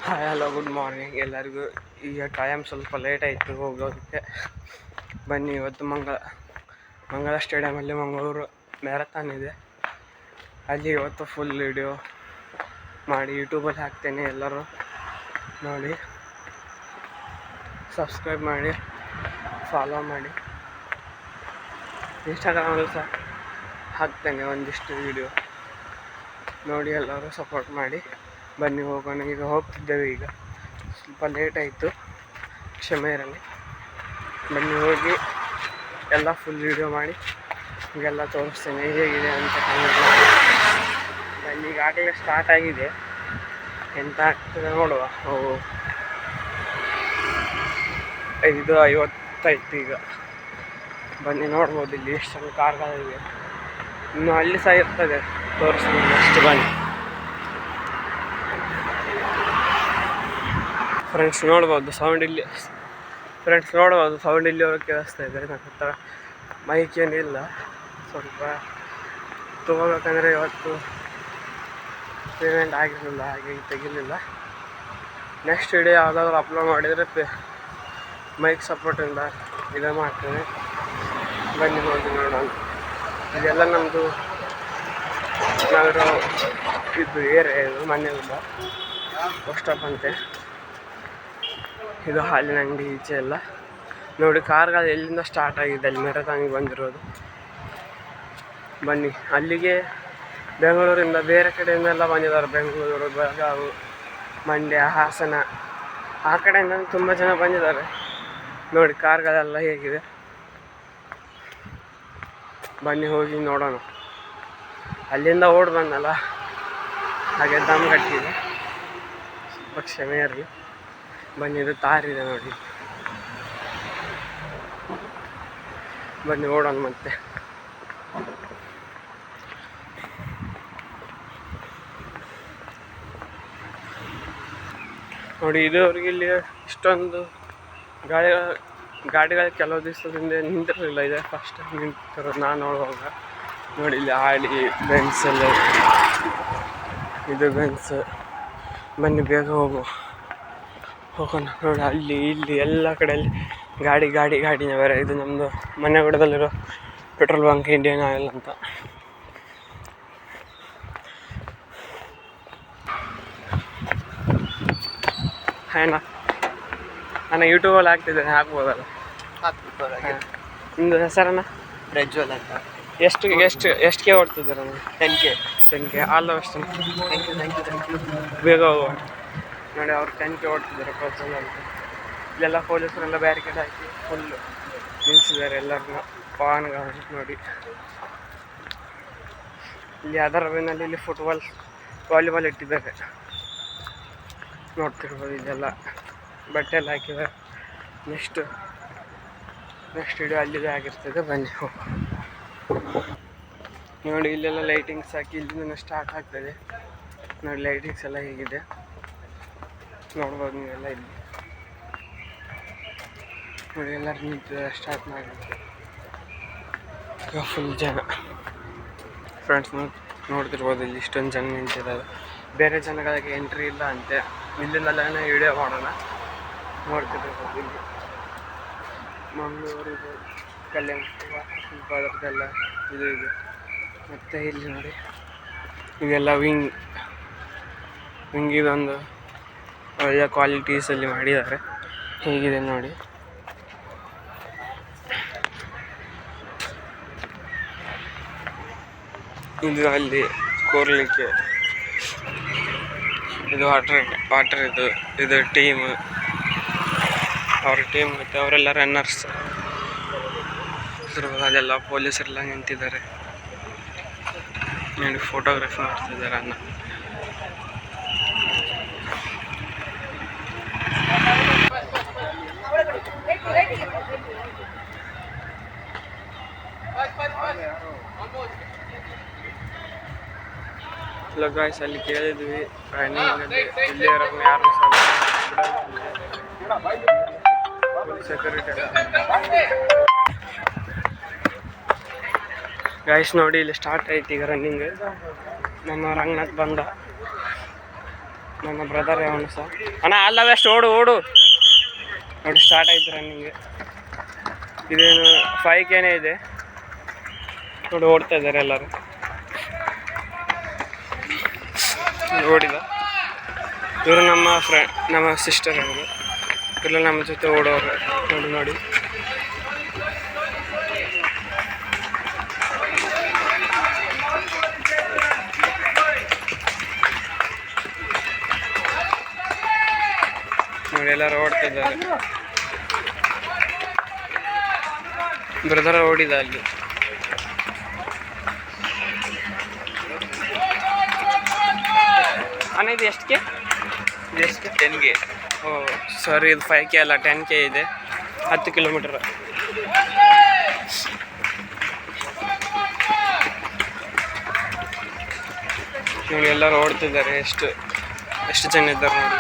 Hi hello good morning ಎಲ್ಲರಿಗೂ. ಈಗ time ಸ್ವಲ್ಪ ಲೇಟ್ ಆಯಿತು ಹೋಗೋದಕ್ಕೆ. ಬನ್ನಿ, ಇವತ್ತು ಮಂಗಳ ಸ್ಟೇಡಿಯಮಲ್ಲಿ ಮಂಗಳೂರು ಮ್ಯಾರಥಾನ್ ಇದೆ. ಅಲ್ಲಿ ಇವತ್ತು ಫುಲ್ ವಿಡಿಯೋ ಮಾಡಿ ಯೂಟ್ಯೂಬಲ್ಲಿ ಹಾಕ್ತೇನೆ. ಎಲ್ಲರೂ ನೋಡಿ, ಸಬ್ಸ್ಕ್ರೈಬ್ ಮಾಡಿ, ಫಾಲೋ ಮಾಡಿ. ಇನ್ಸ್ಟಾಗ್ರಾಮಲ್ಲೂ ಸಹ ಹಾಕ್ತೇನೆ ಒಂದಿಷ್ಟು ವಿಡಿಯೋ ನೋಡಿ, ಎಲ್ಲರೂ ಸಪೋರ್ಟ್ ಮಾಡಿ. ಬನ್ನಿ ಹೋಗೋಣ. ಈಗ ಹೋಗ್ತಿದ್ದೇವೆ. ಈಗ ಸ್ವಲ್ಪ ಲೇಟ್ ಆಯಿತು, ಕ್ಷಮೆ ಇರಲಿ. ಬನ್ನಿ ಹೋಗಿ ಎಲ್ಲ ಫುಲ್ ವೀಡಿಯೋ ಮಾಡಿ ಈಗೆಲ್ಲ ತೋರಿಸ್ತೇನೆ ಹೇಗಿದೆ ಅಂತ. ಬನ್ನಿ, ಈಗಾಗಲೇ ಸ್ಟಾರ್ಟ್ ಆಗಿದೆ, ಎಂತ ಆಗ್ತದೆ ನೋಡುವ. 5:50 ಈಗ. ಬನ್ನಿ ನೋಡ್ಬೋದು ಇಲ್ಲಿ ಎಷ್ಟೊಂದು ಕಾರ್ಗಳಿವೆ. ಇನ್ನು ಅಲ್ಲಿ ಸಹ ಇರ್ತದೆ, ತೋರಿಸ್ತೀನಿ ಅಷ್ಟು. ಬನ್ನಿ ಫ್ರೆಂಡ್ಸ್, ನೋಡ್ಬೋದು ಸೌಂಡ್ ಇಲ್ಲಿ. ಸೌಂಡ್ ಇಲ್ಲಿವರೆಗೆ ಕೇಳಿಸ್ತಾ ಇದೆ. ನನ್ನ ಹತ್ರ ಮೈಕ್ ಏನಿಲ್ಲ, ಸ್ವಲ್ಪ ತೊಗೋಬೇಕಂದ್ರೆ ಇವತ್ತು ಪೇಮೆಂಟ್ ಆಗಿರಲಿಲ್ಲ, ಹಾಗೆ ತೆಗಿಲಿಲ್ಲ. ನೆಕ್ಸ್ಟ್ ವಿಡಿಯೋ ಯಾವುದಾದ್ರೂ ಅಪ್ಲೋಡ್ ಮಾಡಿದರೆ ಮೈಕ್ ಸಪೋರ್ಟಿಂದ ಇದು ಮಾಡ್ತೇನೆ. ಬನ್ನಿ ಹೋಗಿ ನೋಡೋಣ. ಇದೆಲ್ಲ ನಮ್ಮದು ನಾವಿರೋ ಇದು ಏರಿಯಾ, ಇದು ಮನೆಯಲ್ಲ ಬಸ್ ಸ್ಟಾಪ್ ಅಂತೆ. ಇದು ಹಾಲಿನ ಅಂಗಡಿ ಈಚೆ ಎಲ್ಲ ನೋಡಿ. ಕಾರ್ಗಳು ಎಲ್ಲಿಂದ ಸ್ಟಾರ್ಟ್ ಆಗಿದೆ, ಅಲ್ಲಿ ಮ್ಯಾರಥಾನ್ಗೆ ಬಂದಿರೋದು. ಬನ್ನಿ, ಅಲ್ಲಿಗೆ ಬೆಂಗಳೂರಿಂದ ಬೇರೆ ಕಡೆಯಿಂದೆಲ್ಲ ಬಂದಿದ್ದಾರೆ. ಬೆಂಗಳೂರು, ಬೆಳಗಾವಿ, ಮಂಡ್ಯ, ಹಾಸನ, ಆ ಕಡೆಯಿಂದ ತುಂಬ ಜನ ಬಂದಿದ್ದಾರೆ. ನೋಡಿ ಕಾರ್ಗಳೆಲ್ಲ ಹೇಗಿದೆ. ಬನ್ನಿ ಹೋಗಿ ನೋಡೋಣ. ಅಲ್ಲಿಂದ ಓಡಿ ಬಂದಲ್ಲ, ಹಾಗೆ ದಮ್ ಕಟ್ಟಿದೆ, ಸ್ವಲ್ಪ ಕ್ಷಮೆ ಇರಲಿ. ಬನ್ನಿ, ಇದು ತಾರಿದೆ ನೋಡಿ. ಬನ್ನಿ ಓಡೋಣ ಮತ್ತೆ. ನೋಡಿ, ಇದುವರೆಗೆ ಇಲ್ಲಿ ಇಷ್ಟೊಂದು ಗಾಡಿಗಳು ಕೆಲವು ದಿವಸದಿಂದ ನಿಂತಿರಲಿಲ್ಲ. ಇದೆ ಫಸ್ಟ್ ಟೈಮ್ ನಿಂತಿರೋದು ನಾನು ನೋಡುವಾಗ. ನೋಡಿ, ಇಲ್ಲಿ ಆಡಿ ಬೆನ್ಸ್ ಎಲ್ಲ, ಇದು ಬೆನ್ಸ್. ಬನ್ನಿ ಬೇಗ ಹೋಗೋಣ. ನೋಡಿ, ಅಲ್ಲಿ ಇಲ್ಲಿ ಎಲ್ಲ ಕಡೆಯಲ್ಲಿ ಗಾಡಿನೇ ಬೇರೆ. ಇದು ನಮ್ಮದು ಮನೆಗೂಡದಲ್ಲಿರೋ ಪೆಟ್ರೋಲ್ ಬಂಕ್, ಇಂಡಿಯನ್ ಆಯಿಲ್ ಅಂತ. ಹಾಯಣ್ಣ, ನಾನು ಯೂಟ್ಯೂಬಲ್ಲಿ ಹಾಕ್ತಿದ್ದೇನೆ, ಹಾಕ್ಬೋದಲ್ಲ? ನಿಮ್ಮದು ಹೆಸರನ್ನ? ಪ್ರಜ್ವಲ್ ಅಂತ. ಎಷ್ಟಿಗೆ ಓಡ್ತಿದ್ದೀರ? 10K. All the best. Thank you. ಬೇಗ ಹೋಗುವ. ನೋಡಿ, ಅವ್ರು 10K ಓಡ್ತಿದ್ದಾರೆ, ಪ್ರಜ್ವಲ್ ಅಂತ. ಇಲ್ಲೆಲ್ಲ ಪೊಲೀಸರೆಲ್ಲ ಬ್ಯಾರಿಕೇಡ್ ಹಾಕಿ ಫುಲ್ ನಿಲ್ಲಿಸಿದ್ದಾರೆ ಎಲ್ಲರನ್ನ, ವಾಹನಗಳನ್ನು. ನೋಡಿ, ಇಲ್ಲಿ ಅದರ ಬೆನ್ನಲ್ಲಿ ಇಲ್ಲಿ ವಾಲಿಬಾಲ್ ಇಟ್ಟಿದ್ದಾರೆ, ನೋಡ್ತಿರ್ಬೋದು. ಇದೆಲ್ಲ ಬಟ್ಟೆ ಎಲ್ಲ ಹಾಕಿದ್ದಾರೆ. ನೆಕ್ಸ್ಟ್ ವಿಡಿಯೋ ಅಲ್ಲಿದೆ ಆಗಿರ್ತದೆ. ಬನ್ನಿ ನೋಡಿ, ಇಲ್ಲೆಲ್ಲ ಲೈಟಿಂಗ್ಸ್ ಹಾಕಿ ಇಲ್ಲಿಂದ ಸ್ಟಾರ್ಟ್ ಆಗ್ತದೆ. ನೋಡಿ, ಲೈಟಿಂಗ್ಸ್ ಎಲ್ಲ ಹೇಗಿದೆ ನೋಡ್ಬೋದು ನೀವೆಲ್ಲ. ಇಲ್ಲಿ ನೋಡಿ, ಎಲ್ಲರೂ ನಿಂತಿದ್ದಾರೆ, ಸ್ಟಾರ್ಟ್ ಮಾಡಿ. ಈಗ ಫುಲ್ ಜನ ಫ್ರೆಂಡ್ಸ್ ನೋಡ್ತಿರ್ಬೋದು. ಇಲ್ಲಿ ಇಷ್ಟೊಂದು ಜನ ನಿಂತಿದ್ದಾರೆ. ಬೇರೆ ಜನಗಳಿಗೆ ಎಂಟ್ರಿ ಇಲ್ಲ ಅಂತೆ. ಇಲ್ಲಿಂದಲ್ಲೇ ವಿಡಿಯೋ ಮಾಡೋಣ. ನೋಡ್ತಿರ್ಬೋದು ಇಲ್ಲಿ ಮಂಗಳೂರು, ಇದು ಕಲ್ಯಾಣ, ಸ್ವಲ್ಪ ಅದರದ್ದೆಲ್ಲ ಇದು ಇದೆ. ಮತ್ತು ಇಲ್ಲಿ ನೋಡಿ, ಇದೆಲ್ಲ ವಿಂಗ್ ಇದೊಂದು ಒಳ್ಳೆಯ ಕ್ವಾಲಿಟೀಸಲ್ಲಿ ಮಾಡಿದ್ದಾರೆ. ಹೇಗಿದೆ ನೋಡಿ. ಇದು ಅಲ್ಲಿ ಕೂರ್ಲಿಕ್ಕೆ ಇದು ವಾಟರ್ ಇದು ಟೀಮ್, ಅವ್ರ ಟೀಮ್. ಮತ್ತು ಅವರೆಲ್ಲ ರನ್ನರ್ಸ್. ಅದೆಲ್ಲ ಪೊಲೀಸರೆಲ್ಲ ನಿಂತಿದ್ದಾರೆ ನೋಡಿ, ಫೋಟೋಗ್ರಫಿ ಮಾಡ್ತಿದ್ದಾರೆ ಅಣ್ಣ. ಹಲೋ ಗಾಯ್ಸ್, ಅಲ್ಲಿ ಕೇಳಿದ್ವಿ ರನ್ನಿಂಗಲ್ಲಿ ಇಲ್ಲಿ ಇರೋದು ಯಾರು ಸೆಕ್ಯೂರಿಟಿ ಗಾಯ್ಸ್. ನೋಡಿ, ಇಲ್ಲಿ ಸ್ಟಾರ್ಟ್ ಆಯ್ತು ಈಗ ರನ್ನಿಂಗ್. ನಮ್ಮ ರಂಗನಾಥ್ ಬಂದ. ನನ್ನ ಬ್ರದರ್ ಅವನು ಸಹ. ಅಣ್ಣ ಅಲ್ಲ ಬೆಸ್ಟ್ ಓಡು ಓಡು ನೋಡಿ, ಸ್ಟಾರ್ಟ್ ಆಯ್ತು ರನ್ನಿಂಗ್. ಇದೇನು 5Kನೇ ಇದೆ ನೋಡಿ, ಓಡ್ತಾ ಇದ್ದಾರೆ ಎಲ್ಲರೂ. ಓಡಿದ ಇವರು ನಮ್ಮ ನಮ್ಮ ಸಿಸ್ಟರ್ ಅವರು, ಇವರು ನಮ್ಮ ಜೊತೆ ಓಡೋರು ನೋಡಿ ನೋಡಿ. ನೋಡಿ ಎಲ್ಲರೂ ಓಡ್ತಿದ್ದಾರೆ. ಬ್ರದರ್ ಓಡಿದ ಅಲ್ಲಿ. ಅಣ್ಣ ಇದು ಎಷ್ಟಕ್ಕೆ? ಎಷ್ಟು 10K? ಓ ಸಾರಿ, ಇದು 5K ಅಲ್ಲ 10K ಇದೆ, 10 ಕಿಲೋಮೀಟರ್. ನೋಡಿ ಎಲ್ಲರೂ ಓಡ್ತಿದ್ದಾರೆ, ಎಷ್ಟು ಜನ ಇದ್ದಾರೆ ನೋಡಿ.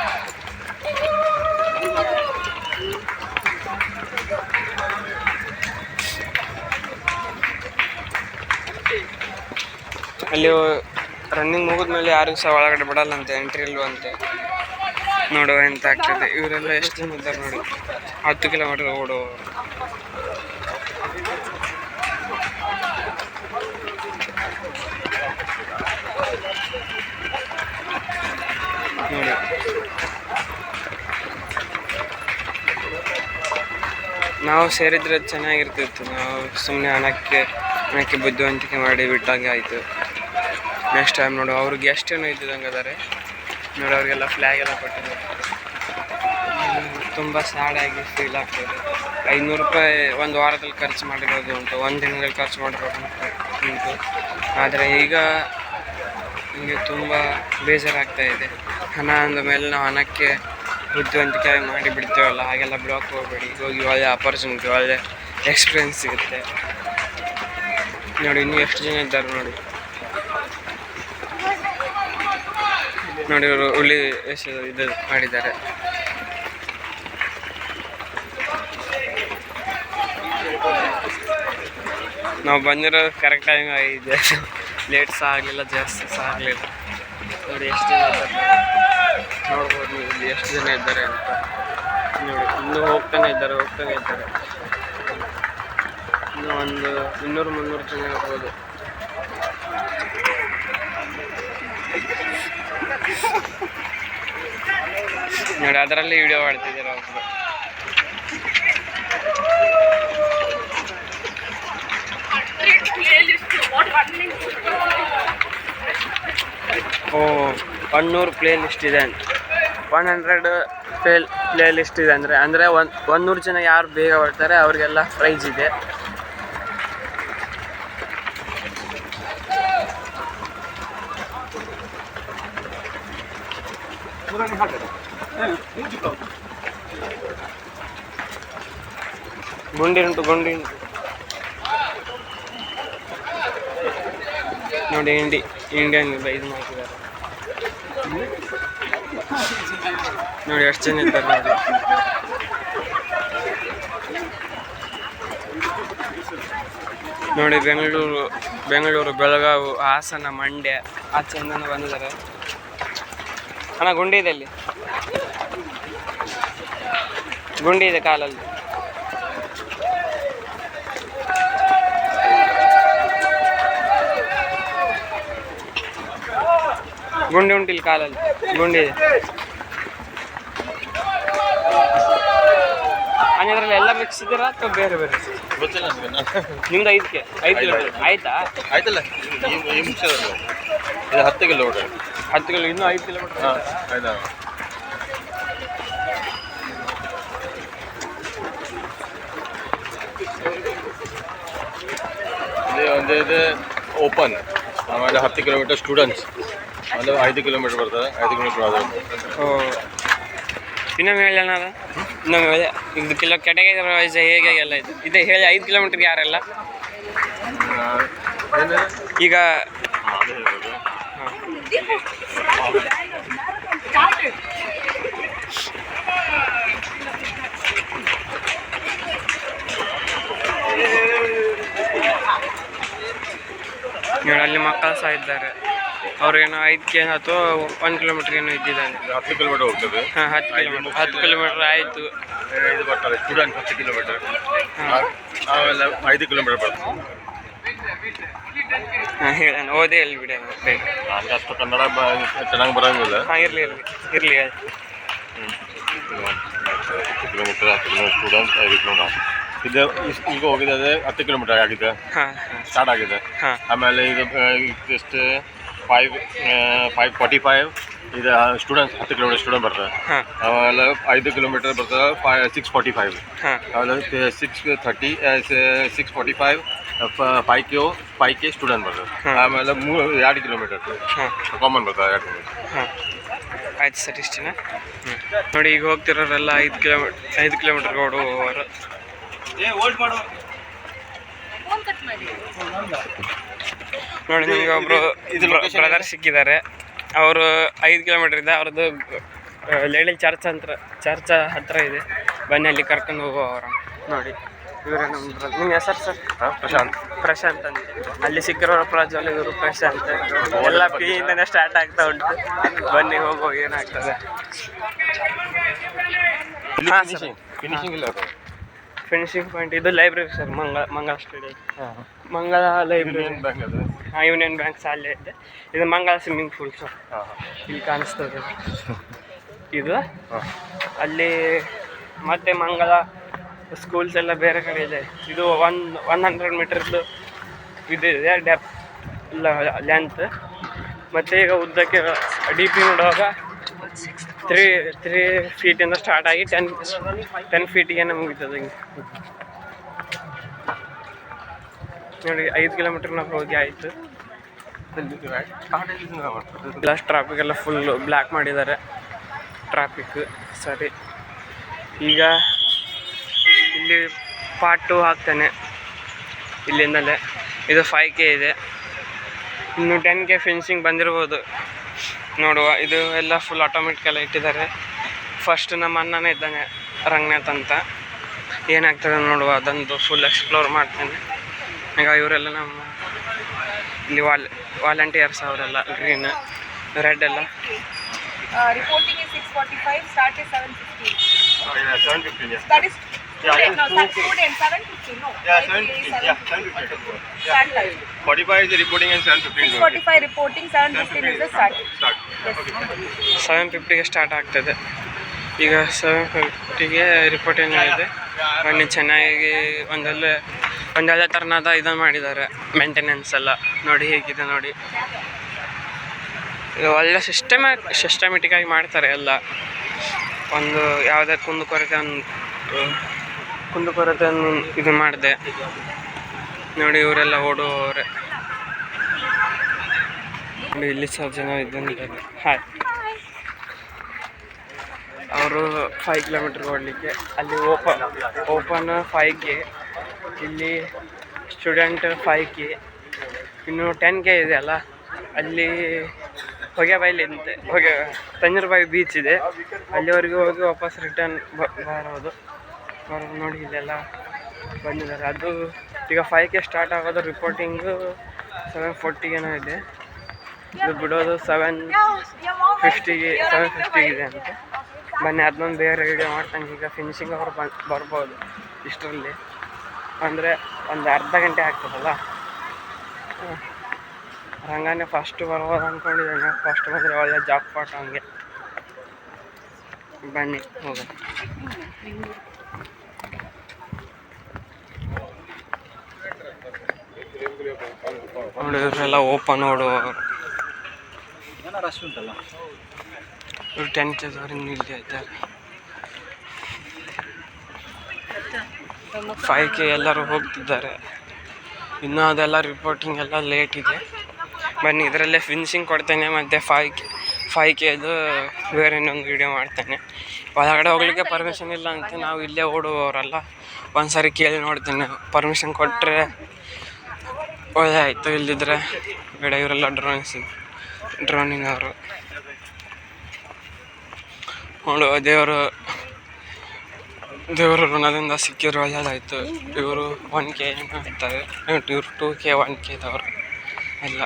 ಅಲ್ಲಿ ರನ್ನಿಂಗ್ ಮುಗಿದ್ಮೇಲೆ ಯಾರಿಗೂ ಸಹ ಒಳಗಡೆ ಬಿಡಲ್ಲಂತೆ, ಎಂಟ್ರಿ ಇಲ್ವಂತೆ. ನೋಡುವ ಎಂತ ಆಗ್ತದೆ. ಇವರೆಲ್ಲ ಎಷ್ಟು ಜನ ಇದ್ದಾರೆ ನೋಡಿ, 10 ಕಿಲೋಮೀಟರ್ ಓಡುವ. ನೋಡಿ ನಾವು ಸೇರಿದ್ರೆ ಚೆನ್ನಾಗಿರ್ತಿತ್ತು. ನಾವು ಸುಮ್ಮನೆ ಹಣಕ್ಕೆ ಬುದ್ಧಿವಂತಿಕೆ ಮಾಡಿ ಬಿಟ್ಟಾಗೆ ಆಯಿತು. ನೆಕ್ಸ್ಟ್ ಟೈಮ್ ನೋಡು, ಅವ್ರಿಗೆ ಗೆಸ್ಟ್ ಏನೋ ಇದ್ದಂಗೆ ಅದಾರೆ ನೋಡಿ, ಅವ್ರಿಗೆಲ್ಲ ಫ್ಲ್ಯಾಗ್ ಎಲ್ಲ ಕೊಟ್ಟಿದ್ದಾರೆ. ತುಂಬ ಸ್ಯಾಡಾಗಿ ಫೀಲ್ ಆಗ್ತದೆ. 500 ರೂಪಾಯಿ ಒಂದು ವಾರದಲ್ಲಿ ಖರ್ಚು ಮಾಡಿರೋದು ಉಂಟು, ಒಂದು ದಿನದಲ್ಲಿ ಖರ್ಚು ಮಾಡಿರೋದು ಉಂಟು. ಆದರೆ ಈಗ ನಿಮಗೆ ತುಂಬ ಬೇಜಾರಾಗ್ತಾ ಇದೆ. ಹಣ ಅಂದ ಮೇಲೆ ನಾವು ಹಣಕ್ಕೆ ಬುದ್ಧಿವಂತಿಕೆ ಮಾಡಿ ಬಿಡ್ತೇವಲ್ಲ, ಹಾಗೆಲ್ಲ ಬ್ಲಾಕ್ ಹೋಗಬೇಡಿ. ಹೋಗಿ ಒಳ್ಳೆ ಆಪರ್ಚುನಿಟಿ, ಒಳ್ಳೆ ಎಕ್ಸ್ಪೀರಿಯೆನ್ಸ್ ಸಿಗುತ್ತೆ ನೋಡಿ. ಇನ್ನೂ ಎಷ್ಟು ಜನ ಇದ್ದಾರೆ ನೋಡಿ. ನೋಡಿ ಇವರು ಹುಲಿ ಇದು ಮಾಡಿದ್ದಾರೆ. ನಾವು ಬಂದಿರೋ ಕರೆಕ್ಟ್ ಟೈಮ್ ಆಗಿದೆ, ಲೇಟ್ ಸಹ ಆಗಲಿಲ್ಲ, ಜಾಸ್ತಿ ಸಹ ಆಗಲಿಲ್ಲ. ನೋಡಿ ಎಷ್ಟು ಜನ ಇದ್ದಾರೆ ನೋಡ್ಬೋದು ನೀವು, ಇಲ್ಲಿ ಎಷ್ಟು ಜನ ಇದ್ದಾರೆ ಅಂತ ನೋಡಿ. ಇನ್ನೂ ಹೋಗ್ತಾನೆ ಇದ್ದಾರೆ. ಇನ್ನೂ ಒಂದು 200-300 ಜನ ಇರ್ಬೋದು. ನೋಡಿ ಅದರಲ್ಲಿ ವಿಡಿಯೋ ಮಾಡ್ತಿದ್ದಾರೆ ಒಬ್ಬರು. ಓ 100 ಪ್ಲೇ ಲಿಸ್ಟ್ ಇದೆ, 100 ಪ್ಲೇ ಲಿಸ್ಟ್ ಇದೆ. ಅಂದರೆ 100 ಜನ ಯಾರು ಬೇಗ ಬರ್ತಾರೆ ಅವ್ರಿಗೆಲ್ಲ ಪ್ರೈಸ್ ಇದೆ. ಗುಂಡಿ ಉಂಟು ನೋಡಿ. ಇಂಡಿಯನ್ ಇದು ಮಾಡ್ತಿದ್ದಾರೆ ನೋಡಿ, ಎಷ್ಟು ಜನ ಇದ್ದಾರೆ ನೋಡಿ. ನೋಡಿ ಬೆಂಗಳೂರು, ಬೆಳಗಾವಿ, ಹಾಸನ, ಮಂಡ್ಯ ಆಚೆಯಿಂದ ಬಂದಿದ್ದಾರೆ. ಅಣ್ಣ ಗುಂಡಿ ಇದೆ, ಅಲ್ಲಿ ಗುಂಡಿ ಇದೆ ಕಾಲಲ್ಲಿ. ಗುಂಡಿ ಉಂಟಿಲ್ಲ ಕಾಲಲ್ಲಿ, ಗುಂಡಿ ಇದೆ. ಅದರಲ್ಲಿ ಎಲ್ಲ ಮಿಕ್ಸ್ ಇದ್ದೀರಾ ಅಥವಾ ಬೇರೆ ಬೇರೆ? ಗೊತ್ತಿಲ್ಲ ನಿಮ್ದು 5 ಕಿಲೋಮೀಟರ್ ಆಯ್ತಾ? ಆಯ್ತಲ್ಲ, ಈ ಮುಗಿಸೋದಲ್ಲ, ಇದು 10 ಕಿಲೋಮೀಟರ್. 10 ಕಿಲೋ, ಇನ್ನೂ 5 ಕಿಲೋಮೀಟರ್ ಆಯ್ತಾ? ಇದು ಓಪನ್, ಆಮೇಲೆ 10 ಕಿಲೋಮೀಟರ್ ಸ್ಟೂಡೆಂಟ್ಸ್, ಆಮೇಲೆ 5 ಕಿಲೋಮೀಟರ್ ಬರ್ತದೆ. 5 ಕಿಲೋಮೀಟರ್ ಆದ್ರೆ ಇನ್ನೊಮ್ಮೆ ಹೇಳಿ ಅಣ್ಣ, ಇನ್ನೊಮ್ಮೆ ಹೇಳಿ. ಇದು ಕೆಟಗರಿ ವೈಸ್ ಹೇಗೆ ಎಲ್ಲ ಇದೆ ಇದೆ ಹೇಳಿ. 5 ಕಿಲೋಮೀಟರ್ಗೆ ಯಾರೆಲ್ಲ ಈಗ ನೋಡಿ ಅಲ್ಲಿ ಮಕ್ಕಳು ಸಹ ಇದ್ದಾರೆ. ಅವ್ರೇನೋ 5K ಅಥವಾ 1 ಕಿಲೋಮೀಟ್ರ್ ಏನೋ ಇದ್ದಿದ್ದಾನೆ. 10 ಕಿಲೋಮೀಟರ್ ಹೋಗ್ತದೆ. ಹಾಂ 10 ಕಿಲೋಮೀಟ್ರ್ ಆಯಿತು. ಇದು ಬರ್ತಾರೆ ಸ್ಟೂಡೆಂಟ್ 10 ಕಿಲೋಮೀಟರ್, ಆಮೇಲೆ 5 ಕಿಲೋಮೀಟರ್ ಬರ್ತದೆ. ಹಾಂ ಹೇಳೋಣ, ಓದೇ ಇಲ್ಲಿ ಬಿಡಿ. ನನಗೆ ಅಷ್ಟು ಕನ್ನಡ ಚೆನ್ನಾಗಿ ಬರೋಂಗಿಲ್ಲ. ಹಾಂ ಇರಲಿ 10 ಕಿಲೋಮೀಟರ್ ಸ್ಟೂಡೆಂಟ್ 5 ಕಿಲೋಮೀಟರ್ ಇದು ಈಗ ಹೋಗಿದೆ. ಅದೇ 10 ಕಿಲೋಮೀಟರ್ ಆಗಿದೆ, ಸ್ಟಾರ್ಟ್ ಆಗಿದೆ. ಆಮೇಲೆ ಇದು ಎಷ್ಟು 5:45 ಇದು ಸ್ಟೂಡೆಂಟ್ಸ್ 10 ಕಿಲೋಮೀಟರ್ ಸ್ಟೂಡೆಂಟ್ ಬರ್ತಾರೆ. ಆಮೇಲೆ 5 ಕಿಲೋಮೀಟರ್ ಬರ್ತಾರೆ 6:45. ಆಮೇಲೆ 6:30 6:45 5K ಸ್ಟೂಡೆಂಟ್ ಬರ್ತಾರೆ. ಆಮೇಲೆ 2 ಕಿಲೋಮೀಟರ್ ಕಾಮನ್ ಬರ್ತಾರೆ 2 ಕಿಲೋಮೀಟರ್. ಆಯ್ತು ಸರ್, ಇಷ್ಟೇನಾ? ನೋಡಿ ಈಗ ಹೋಗ್ತಿರೋರೆಲ್ಲ 5 ಕಿಲೋಮೀಟರ್ ಓಡುವವರು. ನೋಡಿ ನಿಮಗೆ ಒಬ್ಬರು ಬ್ರದರ್ ಸಿಕ್ಕಿದ್ದಾರೆ. ಅವರು 5 ಕಿಲೋಮೀಟರ್ ಇದೆ. ಅವ್ರದ್ದು ಲೇಡಿ ಚರ್ಚ್ ಹತ್ರ ಇದೆ. ಬನ್ನಿ ಅಲ್ಲಿ ಕರ್ಕೊಂಡು ಹೋಗುವವರ. ನೋಡಿ ಇವರೇ ನಮ್ಮ ಬ್ರದರ್. ನಿಮ್ಮ ಹೆಸರು ಸರ್? ಪ್ರಶಾಂತ್ ಅಂತ. ಅಲ್ಲಿ ಸಿಕ್ಕಿರೋರ ಪ್ರಜ್ವಲ್, ಇವರು ಪ್ರಶಾಂತ್. ಎಲ್ಲ ಪಿಯಿಂದನೇ ಸ್ಟಾರ್ಟ್ ಆಗ್ತಾ ಉಂಟು. ಬನ್ನಿ ಹೋಗೋ ಏನಾಗ್ತದೆ. ಫಿನಿಶಿಂಗ್ ಪಾಯಿಂಟ್ ಇದು ಲೈಬ್ರರಿ ಸರ್, ಮಂಗಳ ಸ್ಟೇಡಿಯಂ. ಮಂಗಳ ಲೈಬ್ರರಿ, ಹಾಂ ಯೂನಿಯನ್ ಬ್ಯಾಂಕ್ ಅಲ್ಲೇ ಇದೆ. ಇದು ಮಂಗಳ ಸ್ವಿಮ್ಮಿಂಗ್ ಪೂಲ್ ಸರ್, ಇಲ್ಲಿ ಕಾಣಿಸ್ತದೆ ಇದು. ಅಲ್ಲಿ ಮತ್ತೆ ಮಂಗಳ ಸ್ಕೂಲ್ಸ್ ಎಲ್ಲ ಬೇರೆ ಕಡೆ ಇದೆ. ಇದು 100 ಮೀಟರ್ದು ಇದಿದೆ ಡೆಪ್ ಲೆಂತ್. ಮತ್ತು ಈಗ ಉದ್ದಕ್ಕೆ ಡಿ ಪಿ ನೋಡುವಾಗ 3 ಫೀಟಿಂದ ಸ್ಟಾರ್ಟ್ ಆಗಿ 10 ಫೀಟಿಗೆ ಮುಗಿತದೆ. ಹಿಂಗೆ ನೋಡಿ 5 ಕಿಲೋಮೀಟರ್ ನಾವು ಹೋಗಿ ಆಯಿತು. ಗ್ಲಾಸ್ ಟ್ರಾಫಿಕ್ ಎಲ್ಲ ಫುಲ್ ಬ್ಲ್ಯಾಕ್ ಮಾಡಿದ್ದಾರೆ, ಟ್ರಾಫಿಕ್. ಸರಿ, ಈಗ ಇಲ್ಲಿ ಪಾರ್ಟ್ 2 ಹಾಕ್ತಾನೆ ಇಲ್ಲಿಂದಲೇ. ಇದು 5K ಇದೆ, ಇನ್ನು 10K ಫಿನಿಶಿಂಗ್ ಬಂದಿರ್ಬೋದು ನೋಡುವ. ಇದು ಎಲ್ಲ ಫುಲ್ ಆಟೋಮೆಟಿಕ್ ಎಲ್ಲ ಇಟ್ಟಿದ್ದಾರೆ. ಫಸ್ಟ್ ನಮ್ಮ ಅಣ್ಣನೇ ಇದ್ದಾನೆ ರಂಗನಾಥ್ ಅಂತ. ಏನಾಗ್ತದೆ ನೋಡುವ, ಅದೊಂದು ಫುಲ್ ಎಕ್ಸ್ಪ್ಲೋರ್ ಮಾಡ್ತೇನೆ. ಈಗ ಇವರೆಲ್ಲ ನಮ್ಮ ಇಲ್ಲಿ ವಾಲಂಟಿಯರ್ಸ್ ಅವರೆಲ್ಲ, ಗ್ರೀನ್ ರೆಡ್ ಎಲ್ಲ. Reporting is 6:45, start is 7:15. 7:15, yeah. That is Yeah, no, that's student 7:15. No. Yeah, 7:15. Start live. 45 is the reporting and 7:15 is 6:45 reporting, 7:15 is the start. start. Yes. Okay. 7:50ಗೆ start ಆಗ್ತದೆ. ಈಗ 7:50ಗೆ reporting ಇದೆ. ಬನ್ನಿ, ಚೆನ್ನಾಗಿ ಒಂದೆಲ್ಲ ಥರನಾದ ಇದನ್ನು ಮಾಡಿದ್ದಾರೆ, maintenance ಎಲ್ಲ. ನೋಡಿ ಹೇಗಿದೆ ನೋಡಿ, ಇದು ಒಳ್ಳೆ ಸಿಸ್ಟಮೆಟಿಕ್ಕಾಗಿ ಮಾಡ್ತಾರೆ ಎಲ್ಲ. ಒಂದು ಯಾವುದೇ ಕುಂದುಕೊರತೆಯನ್ನು ಇದು ಮಾಡಿದೆ ನೋಡಿ. ಇವರೆಲ್ಲ ಓಡುವವರೆ ನೋಡಿ. ಇಲ್ಲಿ ಸ್ವಲ್ಪ ಜನ ಇದ್ದಾರೆ. ಹಾಯ್, ಅವರು 5 ಕಿಲೋಮೀಟರ್ ಓಡಲಿಕ್ಕೆ. ಅಲ್ಲಿ ಓಪನ್ 5K, ಇಲ್ಲಿ ಸ್ಟೂಡೆಂಟ್ 5K, ಇನ್ನು 10K ಇದೆ ಅಲ್ಲ. ಅಲ್ಲಿ ತಂಜರ್ಬಾಯಿ ಬೀಚ್ ಇದೆ, ಅಲ್ಲಿವರೆಗೂ ಹೋಗಿ ವಾಪಸ್ ರಿಟರ್ನ್ ಬರೋದು. ನೋಡಿ ಇಲ್ಲೆಲ್ಲ ಬಂದಿದ್ದಾರೆ. ಅದು ಈಗ 5K ಸ್ಟಾರ್ಟ್ ಆಗೋದು. ರಿಪೋರ್ಟಿಂಗು 7:40 ಇದೆ. ಇದು ಬಿಡೋದು 7:50 ಇದೆ ಅಂತೆ. ಬನ್ನಿ, ಅದನ್ನೊಂದು ಬೇರೆ ವಿಡಿಯೋ ಮಾಡ್ತಾನೆ. ಈಗ ಫಿನಿಶಿಂಗ್ ಅವರು ಬರ್ಬೋದು ಇಷ್ಟರಲ್ಲಿ. ಅಂದರೆ ಒಂದು ಅರ್ಧ ಗಂಟೆ ಆಗ್ತದಲ್ಲ. ಹಂಗಾನೆ ಫಸ್ಟ್ ಬರ್ಬೋದು ಅಂದ್ಕೊಂಡಿದ್ದಾನೆ. ಫಸ್ಟ್ ಬಂದರೆ ಒಳ್ಳೆ ಜಾಬ್ ಪಾಟ್ ಹಂಗೆ. ಬನ್ನಿ ಹೋಗೋಣ. ನೋಡಿ ಇವರೆಲ್ಲ ಓಪನ್ ಓಡುವವರು. ಇವರು 10K ಇಲ್ಲಿ ಇದ್ದಾರೆ. 5K ಎಲ್ಲರೂ ಹೋಗ್ತಿದ್ದಾರೆ. ಇನ್ನೂ ಅದೆಲ್ಲ ರಿಪೋರ್ಟಿಂಗ್ ಎಲ್ಲ ಲೇಟ್ ಇದೆ. ಬನ್ನಿ, ಇದರಲ್ಲೇ ಫಿನಿಶಿಂಗ್ ಕೊಡ್ತೇನೆ. ಮತ್ತು 5Kದು ಬೇರೆ ಇನ್ನೊಂದು ವೀಡಿಯೋ ಮಾಡ್ತೇನೆ. ಒಳಗಡೆ ಹೋಗ್ಲಿಕ್ಕೆ ಪರ್ಮಿಷನ್ ಇಲ್ಲ ಅಂತ ನಾವು ಇಲ್ಲೇ ಓಡುವವರಲ್ಲ. ಒಂದು ಸಾರಿ ಕೇಳಿ ನೋಡ್ತೇನೆ, ಪರ್ಮಿಷನ್ ಕೊಟ್ಟರೆ ಒಳ್ಳೆ ಆಯಿತು. ಇಲ್ಲಿದ್ದರೆ ಬೇಡ. ಇವರೆಲ್ಲ ಡ್ರೋನಿಂಗ್ ಅವರು. ನೋಡು, ದೇವರು ಋಣದಿಂದ ಸಿಕ್ಕಿದ್ರು ಒಳ್ಳೆಯದಾಯಿತು. ಇವರು 1K ಇರ್ತಾರೆ, ಇವರು 2K 1K ದವರು ಎಲ್ಲ.